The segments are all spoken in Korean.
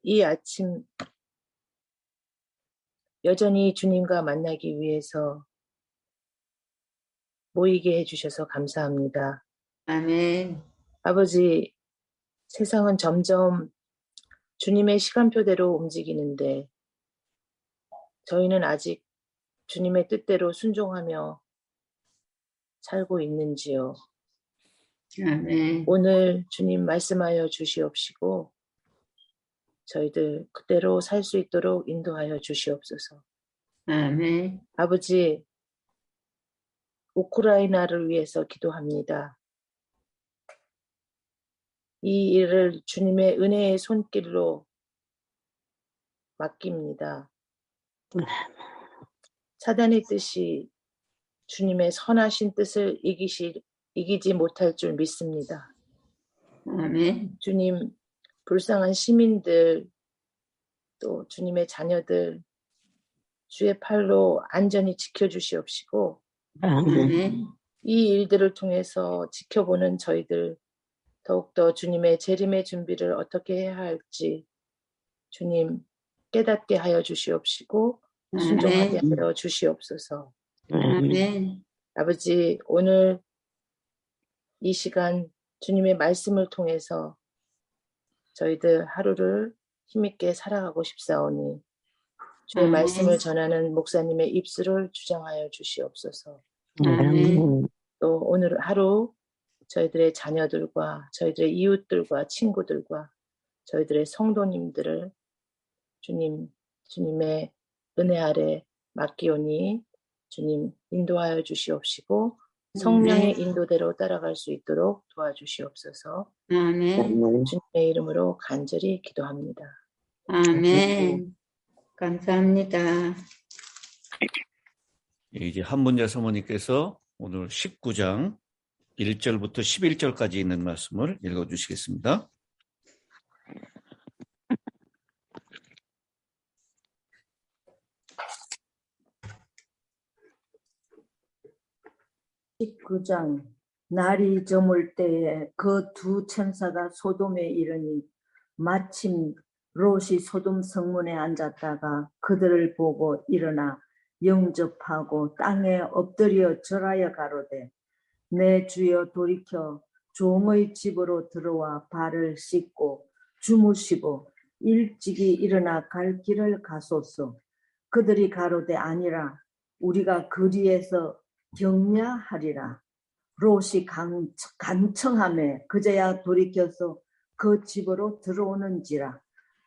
이 아침 여전히 주님과 만나기 위해서 모이게 해주셔서 감사합니다. 아멘. 아버지, 세상은 점점 주님의 시간표대로 움직이는데 저희는 아직 주님의 뜻대로 순종하며 살고 있는지요. 아멘. 오늘 주님 말씀하여 주시옵시고 저희들 그대로 살 수 있도록 인도하여 주시옵소서. 아멘. 아버지, 우크라이나를 위해서 기도합니다. 이 일을 주님의 은혜의 손길로 맡깁니다. 사단의 뜻이 주님의 선하신 뜻을 이기지 못할 줄 믿습니다. 아멘. 주님, 불쌍한 시민들, 또 주님의 자녀들, 주의 팔로 안전히 지켜주시옵시고 아멘. 이 일들을 통해서 지켜보는 저희들 더욱더 주님의 재림의 준비를 어떻게 해야 할지 주님 깨닫게 하여 주시옵시고 순종하게 하여 주시옵소서. 아멘. 아버지, 오늘 이 시간 주님의 말씀을 통해서 저희들 하루를 힘있게 살아가고 싶사오니 주의 말씀을 전하는 목사님의 입술을 주장하여 주시옵소서. 아멘. 또 오늘 하루 저희들의 자녀들과 저희들의 이웃들과 친구들과 저희들의 성도님들을 주님의 은혜 아래 맡기오니 주님 인도하여 주시옵시고 성령의 인도대로 따라갈 수 있도록 도와주시옵소서. 아멘. 주님의 이름으로 간절히 기도합니다. 아멘. 감사합니다. 이제 한문여 사모님께서 오늘 19장 1절부터 11절까지 있는 말씀을 읽어주시겠습니다. (19장) 날이 저물 때에 그 두 천사가 소돔에 이르니 마침 롯이 소돔 성문에 앉았다가 그들을 보고 일어나 영접하고 땅에 엎드려 절하여 가로되 내 주여 돌이켜 종의 집으로 들어와 발을 씻고 주무시고 일찍이 일어나 갈 길을 가소서. 그들이 가로되 아니라 우리가 거리에서 경야하리라. 롯이 간청하매 그제야 돌이켜서 그 집으로 들어오는지라.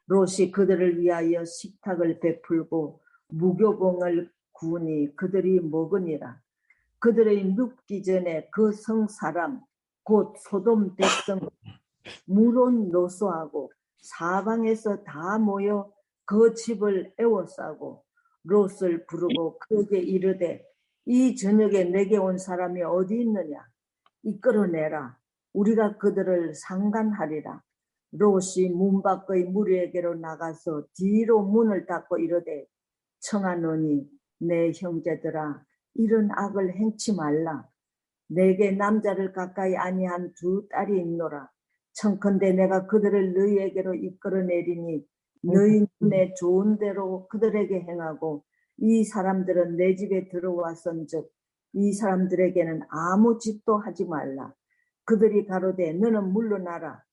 롯이 그들을 위하여 식탁을 베풀고 무교봉을 구우니 그들이 먹으니라. 그들의 눕기 전에 그 성 사람 곧 소돔 백성 물론 노소하고 사방에서 다 모여 그 집을 에워싸고 롯을 부르고 그에게 이르되 이 저녁에 내게 온 사람이 어디 있느냐 이끌어내라. 우리가 그들을 상관하리라. 롯이 문 밖의 무리에게로 나가서 뒤로 문을 닫고 이르되 청하노니 내 형제들아 이런 악을 행치 말라. 내게 남자를 가까이 아니한 두 딸이 있노라. 청컨대 내가 그들을 너희에게로 이끌어내리니 너희 눈에 좋은 대로 그들에게 행하고 이 사람들은 내 집에 들어왔은즉 이 사람들에게는 아무 짓도 하지 말라. 그들이 가로되 너는 물러나라.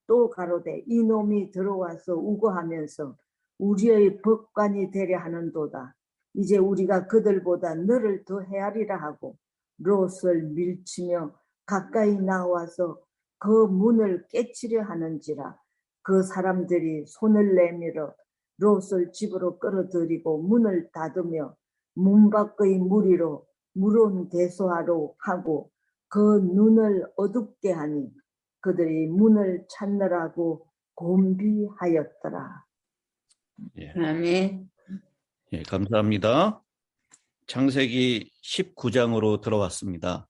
또 가로되 이놈이 들어와서 우거하면서 우리의 법관이 되려 하는도다. 이제 우리가 그들보다 너를 더 헤아리라 하고 롯을 밀치며 가까이 나와서 그 문을 깨치려 하는지라. 그 사람들이 손을 내밀어 롯을 집으로 끌어들이고 문을 닫으며 문 밖의 무리로 물은 대소하러 하고 그 눈을 어둡게 하니 그들이 문을 찾느라고 곤비하였더라. 예. 아멘. 예, 감사합니다. 창세기 19장으로 들어왔습니다.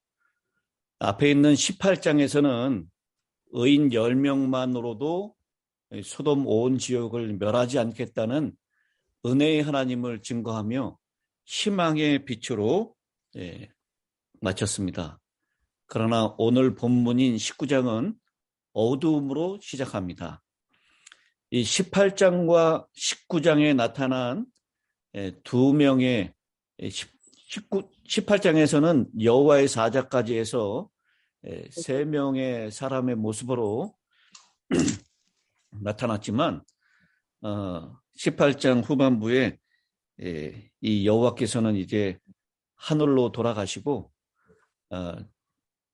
앞에 있는 18장에서는 의인 10명만으로도 소돔 온 지역을 멸하지 않겠다는 은혜의 하나님을 증거하며 희망의 빛으로 마쳤습니다. 그러나 오늘 본문인 19장은 어두움으로 시작합니다. 이 18장과 19장에 나타난 두 명의 18장에서는 여호와의 사자까지 해서 세 명의 사람의 모습으로 나타났지만 18장 후반부에 이 여호와께서는 이제 하늘로 돌아가시고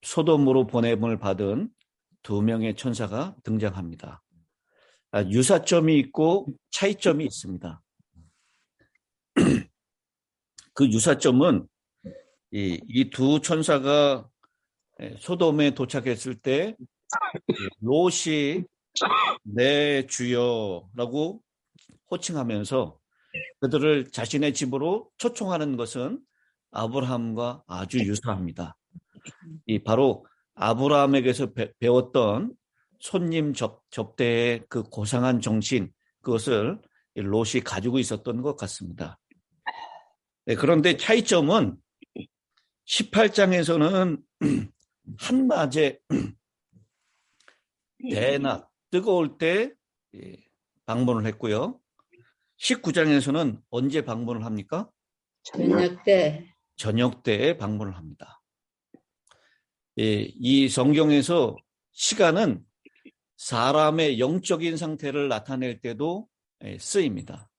소돔으로 보냄을 받은 두 명의 천사가 등장합니다. 유사점이 있고 차이점이 있습니다. 그 유사점은 이 두 천사가 소돔에 도착했을 때 롯이 내 주여라고 호칭하면서 그들을 자신의 집으로 초청하는 것은 아브라함과 아주 유사합니다. 바로 아브라함에게서 배웠던 손님 접대의 그 고상한 정신, 그것을 롯이 가지고 있었던 것 같습니다. 그런데 차이점은 18장에서는 한낮에 대낮, 뜨거울 때 방문을 했고요. 19장에서는 언제 방문을 합니까? 저녁 때에 방문을 합니다. 이 성경에서 시간은 사람의 영적인 상태를 나타낼 때도 쓰입니다.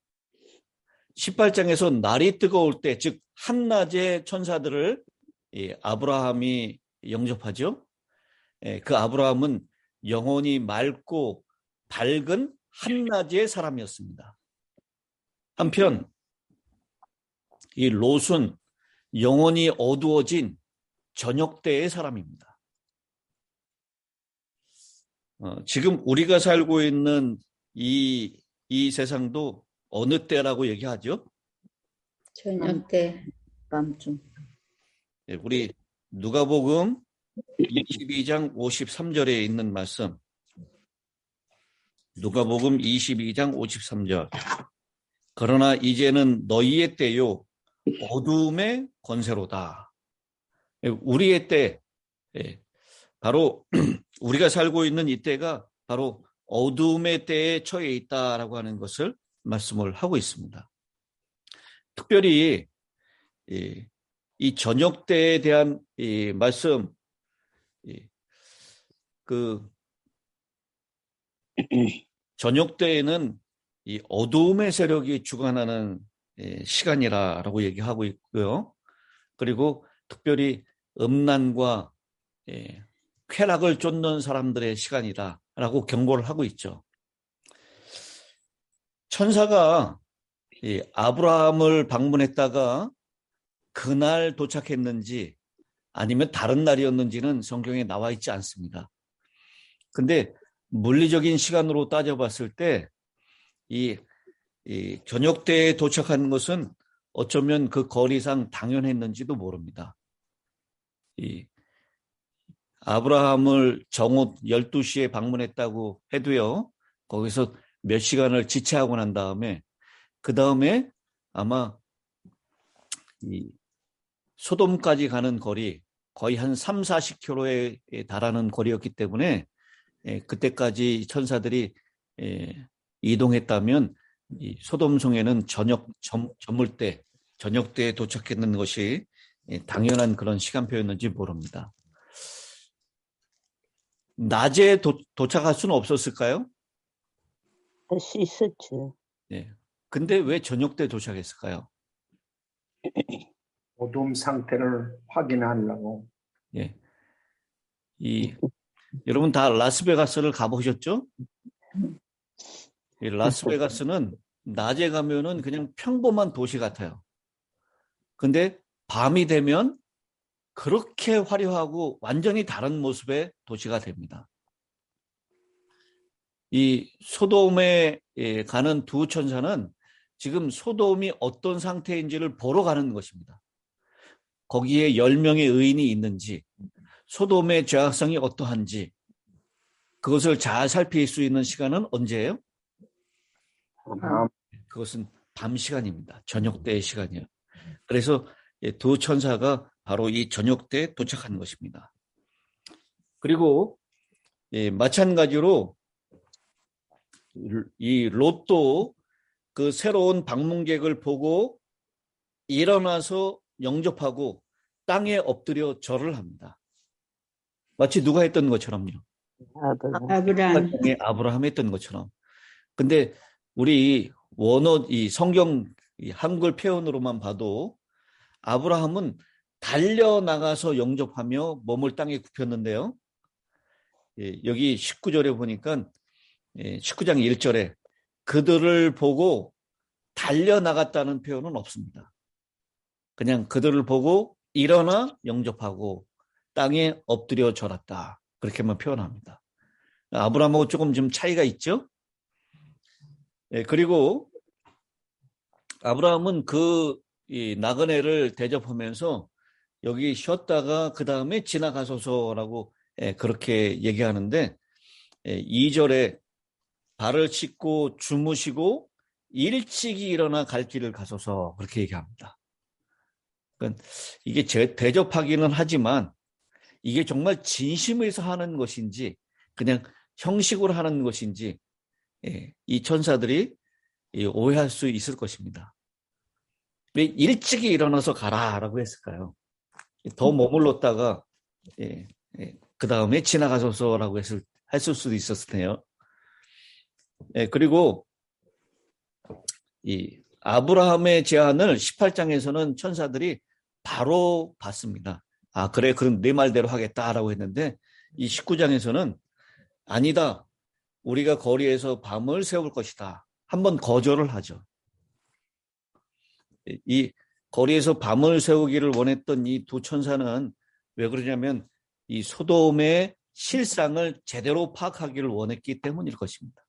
18장에서 날이 뜨거울 때, 즉 한낮에 천사들을 아브라함이 영접하죠. 그 아브라함은 영혼이 맑고 밝은 한낮의 사람이었습니다. 한편 이 롯은 영혼이 어두워진 저녁 때의 사람입니다. 지금 우리가 살고 있는 이 세상도 어느 때라고 얘기하죠? 저녁 때. 밤중. 우리 누가복음 22장 53절에 있는 말씀. 누가복음 22장 53절. 그러나 이제는 너희의 때요 어두움의 권세로다. 우리의 때, 바로 우리가 살고 있는 이 때가 바로 어두움의 때에 처해 있다라고 하는 것을 말씀을 하고 있습니다. 특별히 이 저녁 때에 대한 이 말씀, 그 저녁 때에는 이 어두움의 세력이 주관하는 시간이라고 얘기하고 있고요. 그리고 특별히 음란과 쾌락을 쫓는 사람들의 시간이다라고 경고를 하고 있죠. 천사가 아브라함을 방문했다가 그날 도착했는지 아니면 다른 날이었는지는 성경에 나와 있지 않습니다. 근데 물리적인 시간으로 따져봤을 때 이 저녁 때에 도착한 것은 어쩌면 그 거리상 당연했는지도 모릅니다. 아브라함을 정오 12시에 방문했다고 해도요, 거기서 몇 시간을 지체하고 난 다음에 그 다음에 아마 이 소돔까지 가는 거리 거의 한 30-40km에 달하는 거리였기 때문에 그때까지 천사들이 이동했다면 이 소돔성에는 저물 때, 저녁 때에 도착했는 것이 당연한 그런 시간표였는지 모릅니다. 낮에 도착할 수는 없었을까요? 할 수 있었죠. 네. 근데 왜 저녁 때 도착했을까요? 어둠 상태를 확인하려고. 예. 여러분 다 라스베가스를 가보셨죠? 이 라스베가스는 낮에 가면은 그냥 평범한 도시 같아요. 근데 밤이 되면 그렇게 화려하고 완전히 다른 모습의 도시가 됩니다. 이 소돔에 가는 두 천사는 지금 소돔이 어떤 상태인지를 보러 가는 것입니다. 거기에 10명의 의인이 있는지, 소돔의 죄악성이 어떠한지, 그것을 잘 살필 수 있는 시간은 언제예요? 그것은 밤 시간입니다. 저녁 때의 시간이에요. 그래서 두 천사가 바로 이 저녁 때에 도착한 것입니다. 그리고 마찬가지로 이 롯도 그 새로운 방문객을 보고 일어나서 영접하고 땅에 엎드려 절을 합니다. 마치 누가 했던 것처럼요. 아브라함. 아브라함이 했던 것처럼. 근데 우리 원어 이 성경 이 한글 표현으로만 봐도 아브라함은 달려나가서 영접하며 몸을 땅에 굽혔는데요. 여기 19절에 보니까 19장 1절에 그들을 보고 달려나갔다는 표현은 없습니다. 그냥 그들을 보고 일어나 영접하고 땅에 엎드려 절했다. 그렇게만 표현합니다. 아브라함하고 조금 좀 차이가 있죠? 그리고 아브라함은 이 나그네를 대접하면서 여기 쉬었다가 그 다음에 지나가소서라고 그렇게 얘기하는데 2절에 발을 씻고 주무시고 일찍이 일어나 갈 길을 가소서 그렇게 얘기합니다. 그러니까 이게 대접하기는 하지만 이게 정말 진심에서 하는 것인지 그냥 형식으로 하는 것인지 이 천사들이 오해할 수 있을 것입니다. 왜 일찍이 일어나서 가라라고 했을까요? 더 머물렀다가 그 다음에 지나가소서라고 했을 수도 있었을 테요. 그리고 이 아브라함의 제안을 18장에서는 천사들이 바로 받습니다. 아 그래 그럼 네 말대로 하겠다라고 했는데 이 19장에서는 아니다. 우리가 거리에서 밤을 새울 것이다. 한번 거절을 하죠. 이 거리에서 밤을 새우기를 원했던 이 두 천사는 왜 그러냐면 이 소돔의 실상을 제대로 파악하기를 원했기 때문일 것입니다.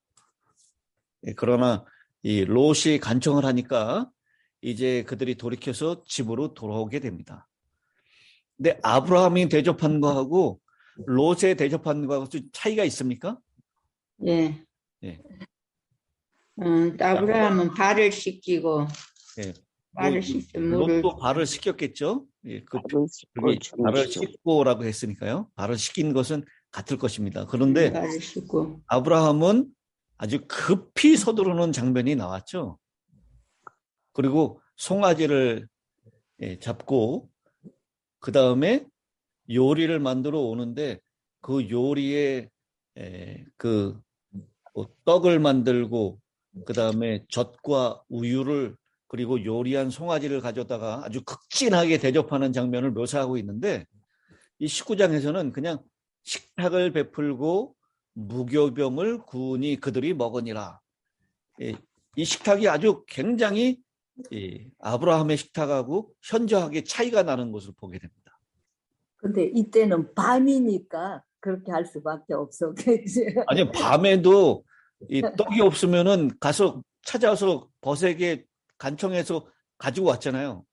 그러나 이 롯이 간청을 하니까 이제 그들이 돌이켜서 집으로 돌아오게 됩니다. 근데 아브라함이 대접한 거하고 롯의 대접한 거하고 좀 차이가 있습니까? 예. 예. 아브라함은 발을 씻기고 예. 발을 씻은 물을 롯도 발을 씻겼겠죠. 예, 발을 씻고 발을 씻고라고 했으니까요. 발을 씻긴 것은 같을 것입니다. 그런데 발을 씻고 아브라함은 아주 급히 서두르는 장면이 나왔죠. 그리고 송아지를 잡고 그 다음에 요리를 만들어 오는데 그 요리에 그 떡을 만들고 그 다음에 젖과 우유를 그리고 요리한 송아지를 가져다가 아주 극진하게 대접하는 장면을 묘사하고 있는데 이 19장에서는 그냥 식탁을 베풀고 무교병을 구우니 그들이 먹으니라. 이 식탁이 아주 굉장히 아브라함의 식탁하고 현저하게 차이가 나는 것을 보게 됩니다. 근데 이때는 밤이니까 그렇게 할 수밖에 없었겠지. 아니 밤에도 이 떡이 없으면은 가서 찾아서 벗에게 간청해서 가지고 왔잖아요.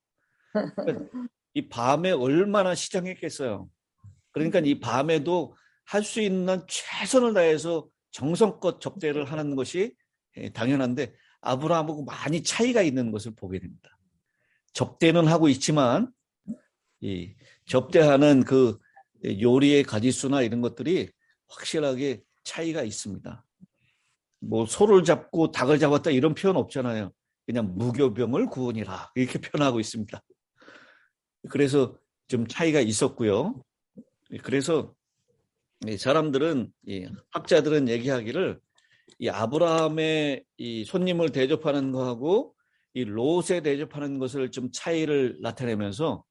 이 밤에 얼마나 시장했겠어요. 그러니까 이 밤에도 할 수 있는 최선을 다해서 정성껏 접대를 하는 것이 당연한데 아브라함하고 많이 차이가 있는 것을 보게 됩니다. 접대는 하고 있지만 이 접대하는 그 요리의 가짓수나 이런 것들이 확실하게 차이가 있습니다. 뭐 소를 잡고 닭을 잡았다 이런 표현 없잖아요. 그냥 무교병을 구우니라 이렇게 표현하고 있습니다. 그래서 좀 차이가 있었고요. 그래서 사람들은 학자들은 얘기하기를 이 아브라함의 이 손님을 대접하는 거하고 이 롯에 대접하는 것을 좀 차이를 나타내면서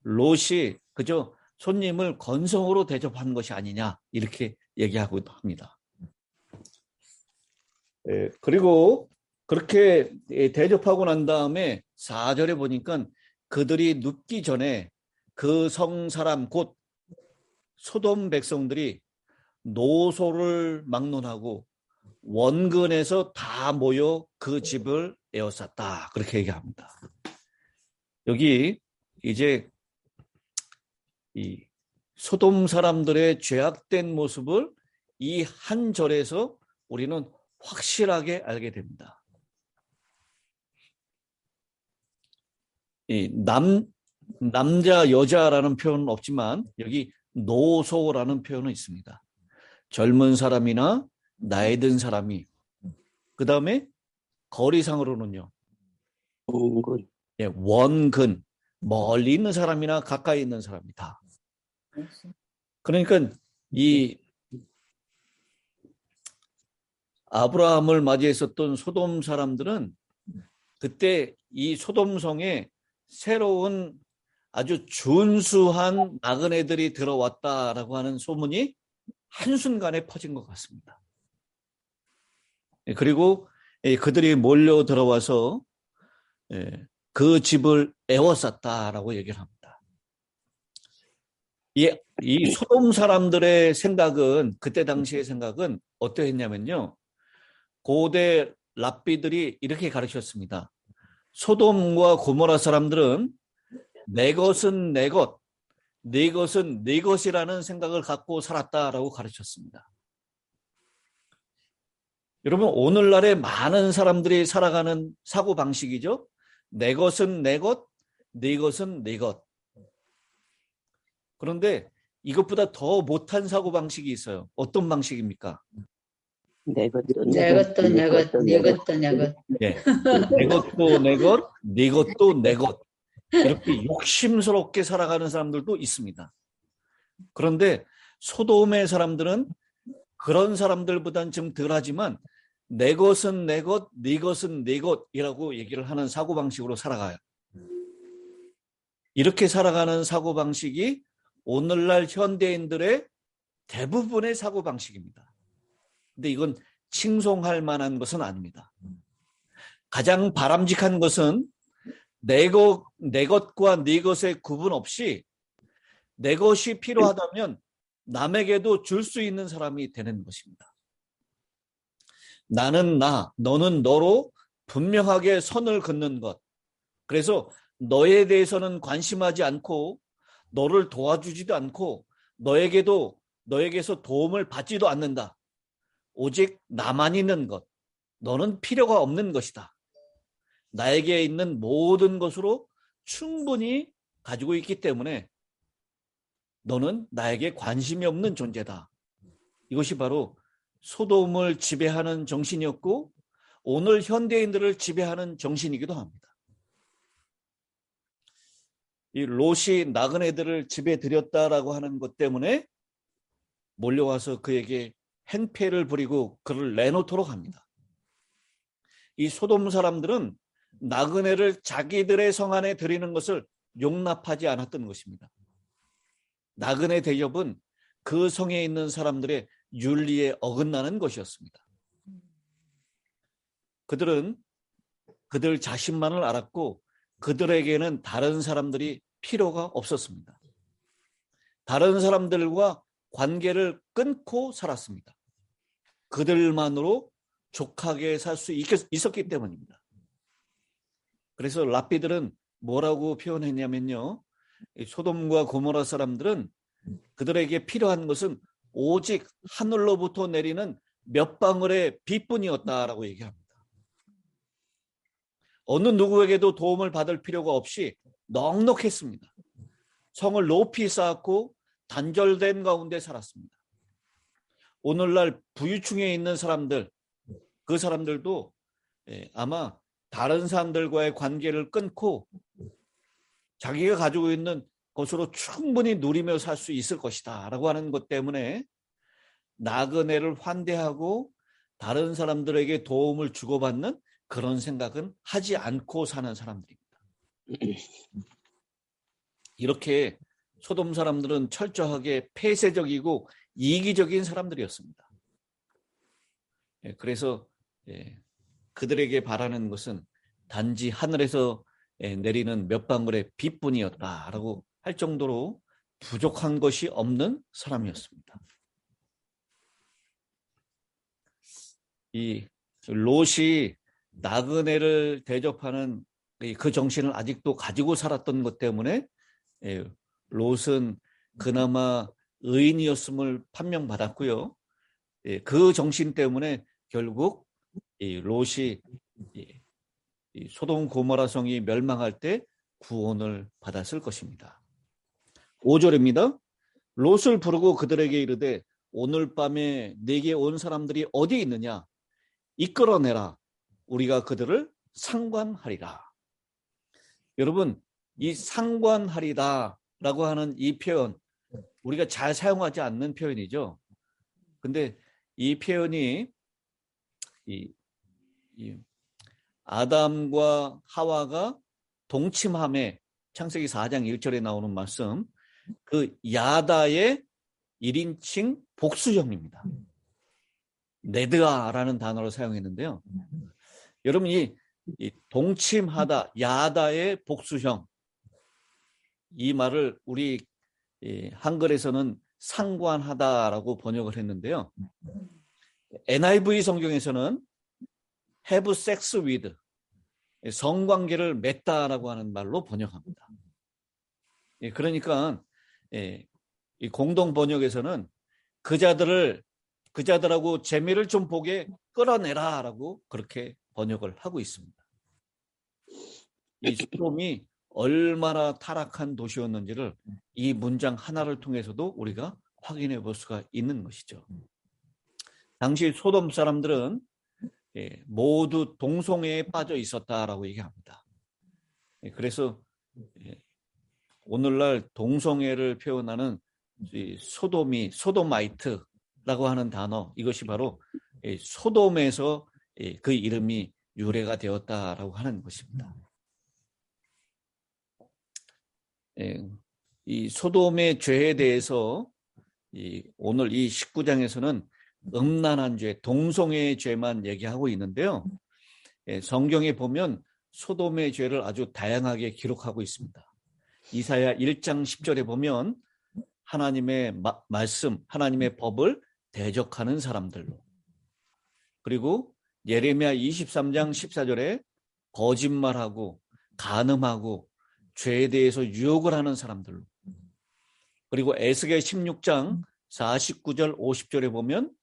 롯이 그저 손님을 건성으로 대접한 것이 아니냐 이렇게 얘기하고 합니다. 그리고 그렇게 대접하고 난 다음에 4절에 보니까 그들이 눕기 전에 그 성 사람 곧 소돔 백성들이 노소를 막론하고 원근에서 다 모여 그 집을 에워쌌다. 그렇게 얘기합니다. 여기 이제 이 소돔 사람들의 죄악된 모습을 이 한 절에서 우리는 확실하게 알게 됩니다. 이 남자 여자라는 표현은 없지만 여기 노소라는 표현은 있습니다. 젊은 사람이나 나이 든 사람이 그 다음에 거리상으로는요. 원근. 예, 원근. 멀리 있는 사람이나 가까이 있는 사람이 다. 그러니까 이 아브라함을 맞이했었던 소돔 사람들은 그때 이 소돔성에 새로운 아주 준수한 나그네들이 들어왔다라고 하는 소문이 한순간에 퍼진 것 같습니다. 그리고 그들이 몰려 들어와서 그 집을 에워쌌다라고 얘기를 합니다. 이 소돔 사람들의 생각은, 그때 당시의 생각은 어떠했냐면요. 고대 랍비들이 이렇게 가르쳤습니다. 소돔과 고모라 사람들은 내 것은 내 것, 네 것은 네 것이라는 생각을 갖고 살았다라고 가르쳤습니다. 여러분, 오늘날에 많은 사람들이 살아가는 사고방식이죠. 내 것은 내 것, 네 것은 네 것. 그런데 이것보다 더 못한 사고방식이 있어요. 어떤 방식입니까? 내 것도 내 것도 내 것, 네 것도 내 것. 네. 내 것도 내 것, 네 것도 내 것. 이렇게 욕심스럽게 살아가는 사람들도 있습니다. 그런데 소돔의 사람들은 그런 사람들보다는 좀 덜하지만 내 것은 내 것, 네 것은 네 것이라고 얘기를 하는 사고방식으로 살아가요. 이렇게 살아가는 사고방식이 오늘날 현대인들의 대부분의 사고방식입니다. 근데 이건 칭송할 만한 것은 아닙니다. 가장 바람직한 것은 내 것과 네 것의 구분 없이 내 것이 필요하다면 남에게도 줄 수 있는 사람이 되는 것입니다. 나는 나, 너는 너로 분명하게 선을 긋는 것. 그래서 너에 대해서는 관심하지 않고 너를 도와주지도 않고 너에게서 도움을 받지도 않는다. 오직 나만 있는 것. 너는 필요가 없는 것이다. 나에게 있는 모든 것으로 충분히 가지고 있기 때문에 너는 나에게 관심이 없는 존재다. 이것이 바로 소돔을 지배하는 정신이었고 오늘 현대인들을 지배하는 정신이기도 합니다. 이 롯이 나그네들을 집에 들였다라고 하는 것 때문에 몰려와서 그에게 행패를 부리고 그를 내놓도록 합니다. 이 소돔 사람들은 나그네를 자기들의 성 안에 들이는 것을 용납하지 않았던 것입니다. 나그네 대접은 그 성에 있는 사람들의 윤리에 어긋나는 것이었습니다. 그들은 그들 자신만을 알았고 그들에게는 다른 사람들이 필요가 없었습니다. 다른 사람들과 관계를 끊고 살았습니다. 그들만으로 족하게 살 수 있었기 때문입니다. 그래서 랍비들은 뭐라고 표현했냐면요. 소돔과 고모라 사람들은 그들에게 필요한 것은 오직 하늘로부터 내리는 몇 방울의 비뿐이었다라고 얘기합니다. 어느 누구에게도 도움을 받을 필요가 없이 넉넉했습니다. 성을 높이 쌓았고 단절된 가운데 살았습니다. 오늘날 부유층에 있는 사람들, 그 사람들도 아마 다른 사람들과의 관계를 끊고 자기가 가지고 있는 것으로 충분히 누리며 살 수 있을 것이다 라고 하는 것 때문에 나그네를 환대하고 다른 사람들에게 도움을 주고받는 그런 생각은 하지 않고 사는 사람들입니다. 이렇게 소돔 사람들은 철저하게 폐쇄적이고 이기적인 사람들이었습니다. 그래서 그들에게 바라는 것은 단지 하늘에서 내리는 몇 방울의 비뿐이었다라고 할 정도로 부족한 것이 없는 사람이었습니다. 이 롯이 나그네를 대접하는 그 정신을 아직도 가지고 살았던 것 때문에 롯은 그나마 의인이었음을 판명받았고요. 그 정신 때문에 결국 롯이 소돔 고모라 성이 멸망할 때 구원을 받았을 것입니다. 5절입니다. 롯을 부르고 그들에게 이르되 오늘 밤에 내게 온 사람들이 어디 있느냐? 이끌어내라. 우리가 그들을 상관하리라. 여러분, 이 상관하리다라고 하는 이 표현, 우리가 잘 사용하지 않는 표현이죠. 근데 이 표현이 이 아담과 하와가 동침함에 창세기 4장 1절에 나오는 말씀, 그 야다의 1인칭 복수형입니다. 네드아라는 단어를 사용했는데요. 여러분, 이 동침하다, 야다의 복수형, 이 말을 우리 한글에서는 상관하다라고 번역을 했는데요. NIV 성경에서는 have sex with, 성관계를 맺다라고 하는 말로 번역합니다. 그러니까 이 공동 번역에서는 그자들하고 재미를 좀 보게 끌어내라라고 그렇게 번역을 하고 있습니다. 이 소돔이 얼마나 타락한 도시였는지를 이 문장 하나를 통해서도 우리가 확인해 볼 수가 있는 것이죠. 당시 소돔 사람들은 모두 동성애에 빠져 있었다라고 얘기합니다. 그래서 오늘날 동성애를 표현하는 소도마이트라고 하는 단어, 이것이 바로 소돔에서 그 이름이 유래가 되었다라고 하는 것입니다. 이 소돔의 죄에 대해서 오늘 이 19장에서는 음란한 죄, 동성애의 죄만 얘기하고 있는데요. 성경에 보면 소돔의 죄를 아주 다양하게 기록하고 있습니다. 이사야 1장 10절에 보면 하나님의 말씀, 하나님의 법을 대적하는 사람들로, 그리고 예레미야 23장 14절에 거짓말하고 간음하고 죄에 대해서 유혹을 하는 사람들로, 그리고 에스겔 16장 49절 50절에 보면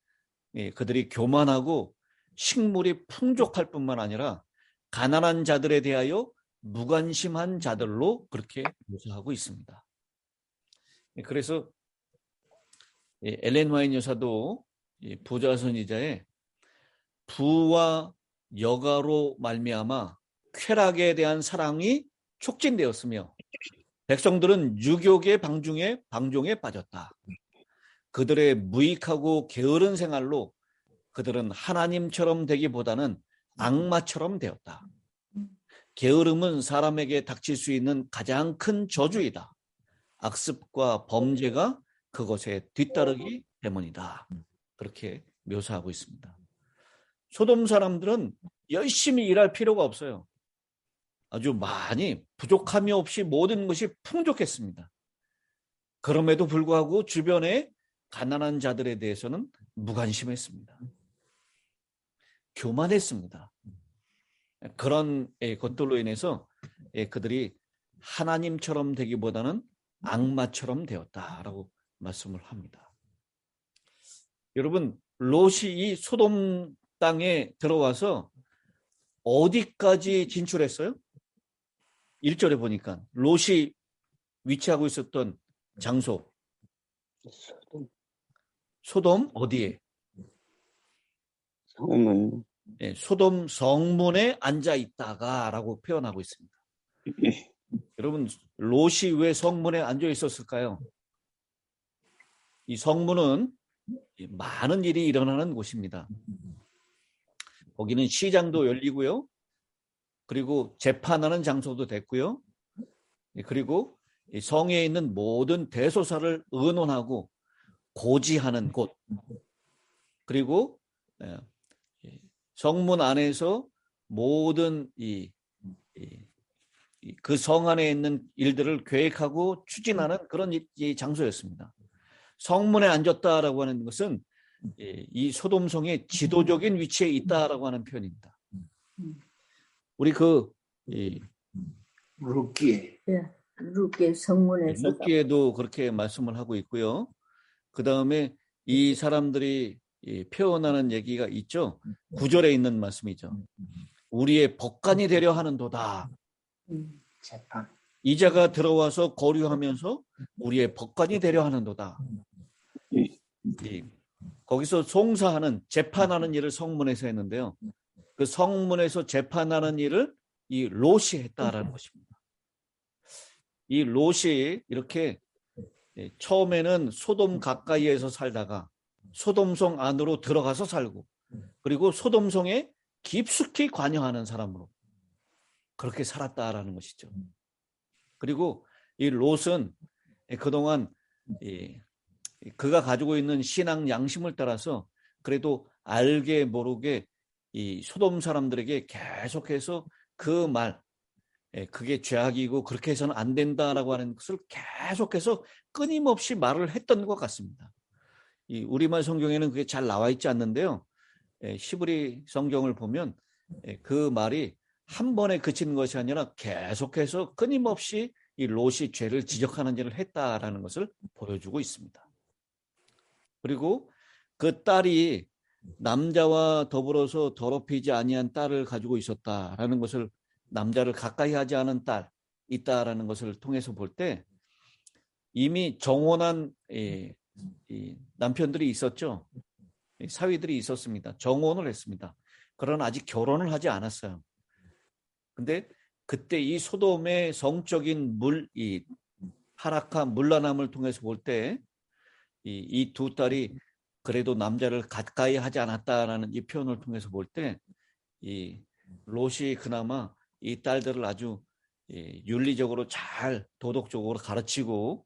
그들이 교만하고 식물이 풍족할 뿐만 아니라 가난한 자들에 대하여 무관심한 자들로 그렇게 묘사하고 있습니다. 그래서 엘렌 화이트 여사도 부자선이자의 부와 여가로 말미암아 쾌락에 대한 사랑이 촉진되었으며 백성들은 유욕의 방종에 빠졌다. 그들의 무익하고 게으른 생활로 그들은 하나님처럼 되기보다는 악마처럼 되었다. 게으름은 사람에게 닥칠 수 있는 가장 큰 저주이다. 악습과 범죄가 그것에 뒤따르기 때문이다. 그렇게 묘사하고 있습니다. 소돔 사람들은 열심히 일할 필요가 없어요. 아주 많이 부족함이 없이 모든 것이 풍족했습니다. 그럼에도 불구하고 주변에 가난한 자들에 대해서는 무관심했습니다. 교만했습니다. 그런 것들로 인해서 그들이 하나님처럼 되기보다는 악마처럼 되었다라고 말씀을 합니다. 여러분, 롯이 이 소돔 땅에 들어와서 어디까지 진출했어요? 1절에 보니까 롯이 위치하고 있었던 장소, 소돔 어디에? 성문. 소돔 성문에 앉아 있다가라고 표현하고 있습니다. 여러분, 롯이 왜 성문에 앉아 있었을까요? 이 성문은 많은 일이 일어나는 곳입니다. 거기는 시장도 열리고요. 그리고 재판하는 장소도 됐고요. 그리고 성에 있는 모든 대소사를 의논하고 고지하는 곳. 그리고 성문 안에서 모든 그 성 안에 있는 일들을 계획하고 추진하는 그런 장소였습니다. 성문에 앉았다라고 하는 것은 이 소돔성의 지도적인 위치에 있다라고 하는 표현입니다. 우리 룻기에 성문에서 룻기에도 그렇게 말씀을 하고 있고요. 그 다음에 이 사람들이 표현하는 얘기가 있죠. 9절에 있는 말씀이죠. 우리의 법관이 되려 하는도다. 재판. 이자가 들어와서 거류하면서 우리의 법관이 되려 하는도다. 거기서 송사하는 재판하는 일을 성문에서 했는데요. 그 성문에서 재판하는 일을 이 롯이 했다라는 것입니다. 이 롯이 이렇게 처음에는 소돔 가까이에서 살다가 소돔성 안으로 들어가서 살고 그리고 소돔성에 깊숙이 관여하는 사람으로 그렇게 살았다라는 것이죠. 그리고 이 롯은 그동안 그가 가지고 있는 신앙 양심을 따라서 그래도 알게 모르게 이 소돔 사람들에게 계속해서 그 말, 그게 죄악이고 그렇게 해서는 안 된다라고 하는 것을 계속해서 끊임없이 말을 했던 것 같습니다. 이 우리말 성경에는 그게 잘 나와 있지 않는데요. 히브리 성경을 보면 그 말이 한 번에 그치는 것이 아니라 계속해서 끊임없이 이 롯이 죄를 지적하는 일을 했다라는 것을 보여주고 있습니다. 그리고 그 딸이 남자와 더불어서 더럽히지 아니한 딸을 가지고 있었다라는 것을 남자를 가까이 하지 않은 딸 있다라는 것을 통해서 볼 때 이미 정혼한 남편들이 있었죠. 사위들이 있었습니다. 정혼을 했습니다. 그러나 아직 결혼을 하지 않았어요. 근데 그때 이 소돔의 성적인 타락한 문란함을 통해서 볼 때 이 두 딸이 그래도 남자를 가까이 하지 않았다라는 이 표현을 통해서 볼 때 이 롯이 그나마 이 딸들을 아주 윤리적으로 잘 도덕적으로 가르치고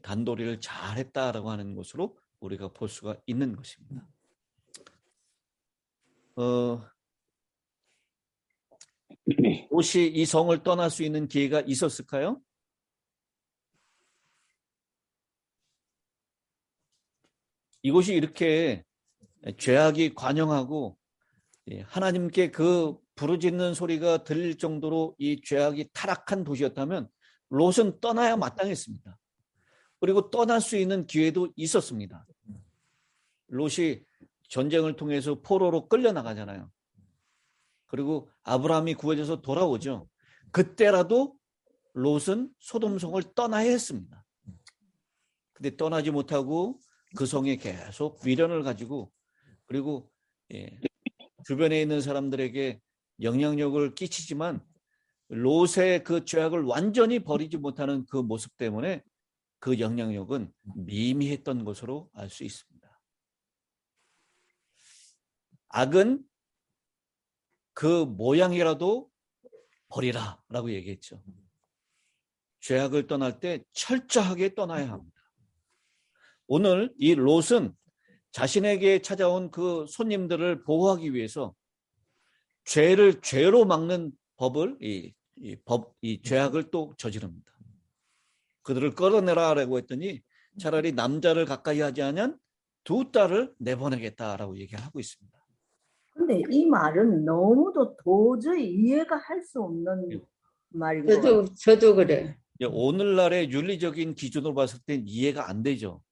단도리를 잘 했다라고 하는 것으로 우리가 볼 수가 있는 것입니다. 롯이 이 성을 떠날 수 있는 기회가 있었을까요? 이곳이 이렇게 죄악이 관영하고 하나님께 그 부르짖는 소리가 들릴 정도로 이 죄악이 타락한 도시였다면 롯은 떠나야 마땅했습니다. 그리고 떠날 수 있는 기회도 있었습니다. 롯이 전쟁을 통해서 포로로 끌려나가잖아요. 그리고 아브라함이 구해져서 돌아오죠. 그때라도 롯은 소돔성을 떠나야 했습니다. 근데 떠나지 못하고 그 성에 계속 미련을 가지고 그리고 주변에 있는 사람들에게 영향력을 끼치지만 롯의 그 죄악을 완전히 버리지 못하는 그 모습 때문에 그 영향력은 미미했던 것으로 알 수 있습니다. 악은 그 모양이라도 버리라 라고 얘기했죠. 죄악을 떠날 때 철저하게 떠나야 합니다. 오늘 이 롯은 자신에게 찾아온 그 손님들을 보호하기 위해서 죄를 죄로 막는 법을 이 죄악을 또 저지릅니다. 그들을 끌어내라라고 했더니 차라리 남자를 가까이 하지 않은 두 딸을 내보내겠다라고 얘기하고 있습니다. 근데 이 말은 너무도 도저히 이해가 할 수 없는 말인 것 같아요. 저도 그래. 오늘날의 윤리적인 기준으로 봤을 땐 이해가 안 되죠.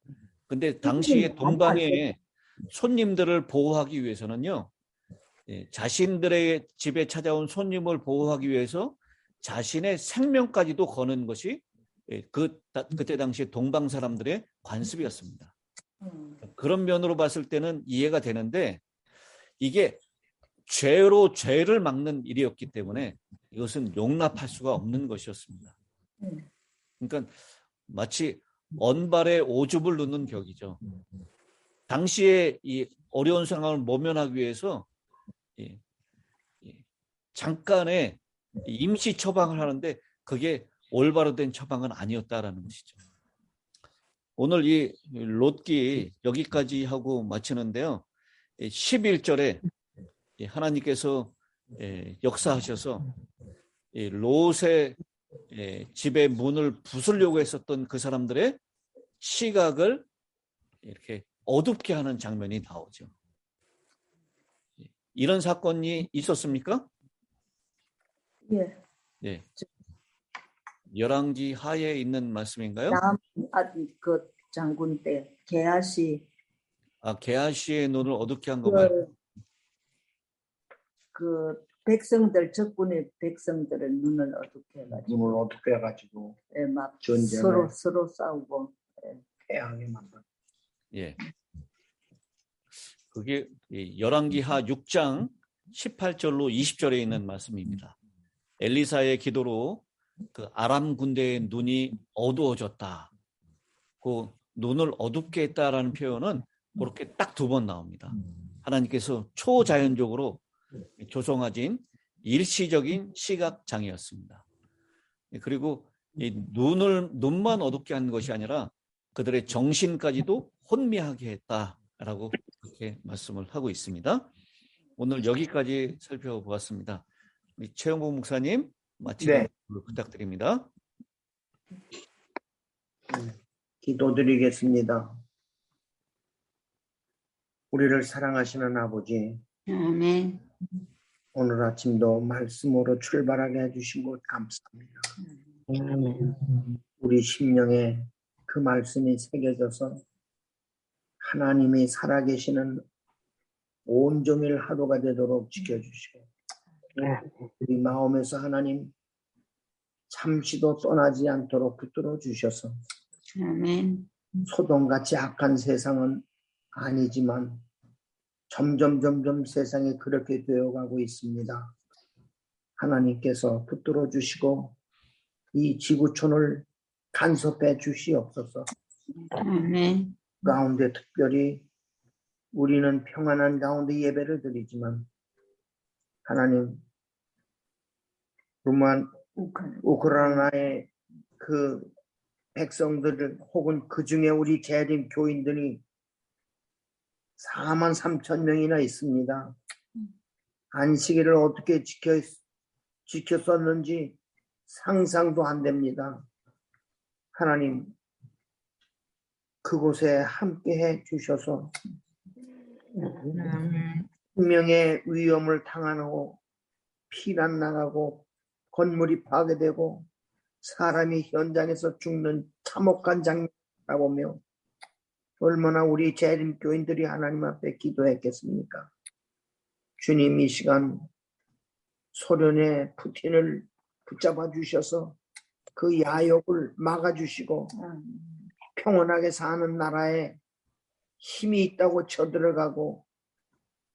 근데 당시에 동방의 손님들을 보호하기 위해서는요. 자신들의 집에 찾아온 손님을 보호하기 위해서 자신의 생명까지도 거는 것이 그때 당시에 동방 사람들의 관습이었습니다. 그런 면으로 봤을 때는 이해가 되는데 이게 죄로 죄를 막는 일이었기 때문에 이것은 용납할 수가 없는 것이었습니다. 그러니까 마치 언발에 오줌을 넣는 격이죠. 당시에 이 어려운 상황을 모면하기 위해서 잠깐의 임시 처방을 하는데 그게 올바로 된 처방은 아니었다라는 것이죠. 오늘 이 롯기 여기까지 하고 마치는데요. 11절에 하나님께서 역사하셔서 롯의 집의 문을 부수려고 했었던 그 사람들의 시각을 이렇게 어둡게 하는 장면이 나오죠. 이런 사건이 있었습니까? 예. 네. 열왕기 하에 있는 말씀인가요? 그 장군 때 게하시. 게하시의 눈을 어둡게 한 건가요? 그 백성들 적군의 백성들의 눈을 어둡게 해가지고. 눈을 어둡게 해가지고. 막 전쟁에 서로 싸우고. 태양에 만든. 예. 그게 열왕기하 6장 18절로 20절에 있는 말씀입니다. 엘리사의 기도로 그 아람 군대의 눈이 어두워졌다. 그 눈을 어둡게 했다라는 표현은 그렇게 딱 2번 나옵니다. 하나님께서 초자연적으로 조성하신 일시적인 시각장애였습니다. 그리고 이 눈만 어둡게 한 것이 아니라 그들의 정신까지도 혼미하게 했다라고 그렇게 말씀을 하고 있습니다. 오늘 여기까지 살펴보았습니다. 우리 최영복 목사님 마치도록 부탁드립니다. 기도드리겠습니다. 우리를 사랑하시는 아버지, 아멘. 오늘 아침도 말씀으로 출발하게 해주신 것 감사합니다. 우리 심령에 그 말씀이 새겨져서 하나님이 살아계시는 온종일 하루가 되도록 지켜주시고, 우리 마음에서 하나님 잠시도 떠나지 않도록 붙들어 주셔서 아멘. 소돔같이 악한 세상은 아니지만 점점 세상이 그렇게 되어가고 있습니다. 하나님께서 붙들어 주시고 이 지구촌을 간섭해 주시옵소서. 아멘. 가운데 특별히 우리는 평안한 가운데 예배를 드리지만 하나님 우크라이나의 그 백성들을 혹은 그 중에 우리 재림 교인들이 43,000명이나 있습니다. 안식일을 어떻게 지켰었는지 상상도 안 됩니다. 하나님 그곳에 함께해 주셔서 생명의 위험을 당하고 피난 나가고 건물이 파괴되고 사람이 현장에서 죽는 참혹한 장면을 바라보며 얼마나 우리 재림 교인들이 하나님 앞에 기도했겠습니까? 주님 이 시간 소련의 푸틴을 붙잡아 주셔서 그 야욕을 막아주시고 평온하게 사는 나라에 힘이 있다고 쳐들어가고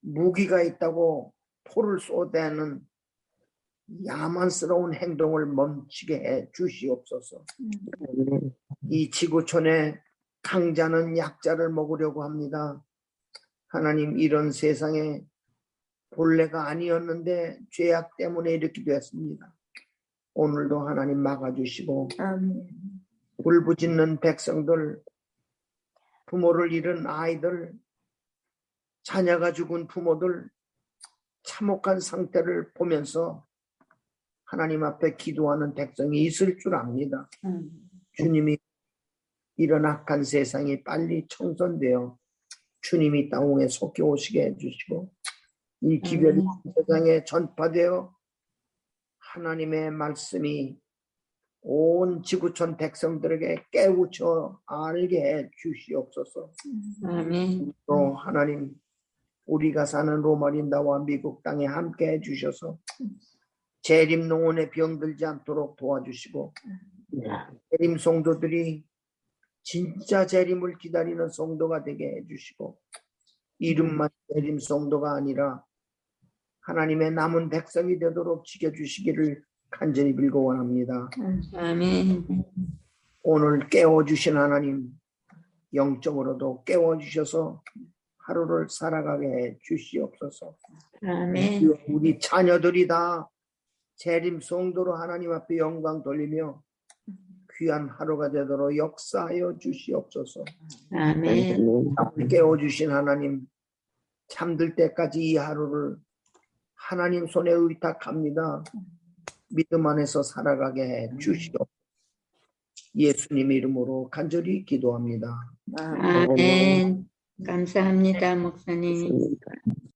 무기가 있다고 포를 쏘대는 야만스러운 행동을 멈추게 해 주시옵소서. 이 지구촌에 강자는 약자를 먹으려고 합니다. 하나님 이런 세상에 본래가 아니었는데 죄악 때문에 이렇게 되었습니다. 오늘도 하나님 막아주시고 울부짖는 백성들, 부모를 잃은 아이들, 자녀가 죽은 부모들 참혹한 상태를 보면서 하나님 앞에 기도하는 백성이 있을 줄 압니다. 주님이 이런 악한 세상이 빨리 청산되어 주님이 땅에 속히 오시게 해주시고 이 기별이 세상에 전파되어 하나님의 말씀이 온 지구촌 백성들에게 깨우쳐 알게 해 주시옵소서. 아멘. 또 하나님 우리가 사는 로마린다와 미국 땅에 함께 해 주셔서 재림 농원에 병들지 않도록 도와주시고 재림 성도들이 진짜 재림을 기다리는 성도가 되게 해주시고 이름만 재림 성도가 아니라 하나님의 남은 백성이 되도록 지켜주시기를 간절히 빌고 원합니다. 아멘. 오늘 깨워주신 하나님 영적으로도 깨워주셔서 하루를 살아가게 해 주시옵소서. 아멘. 우리 자녀들이 다 재림 성도로 하나님 앞에 영광 돌리며 귀한 하루가 되도록 역사하여 주시옵소서. 아멘. 깨워주신 하나님 잠들 때까지 이 하루를 하나님 손에 의탁합니다. 믿음 안에서 살아가게 해 주시옵소서. 예수님 이름으로 간절히 기도합니다. 아멘. 감사합니다, 목사님.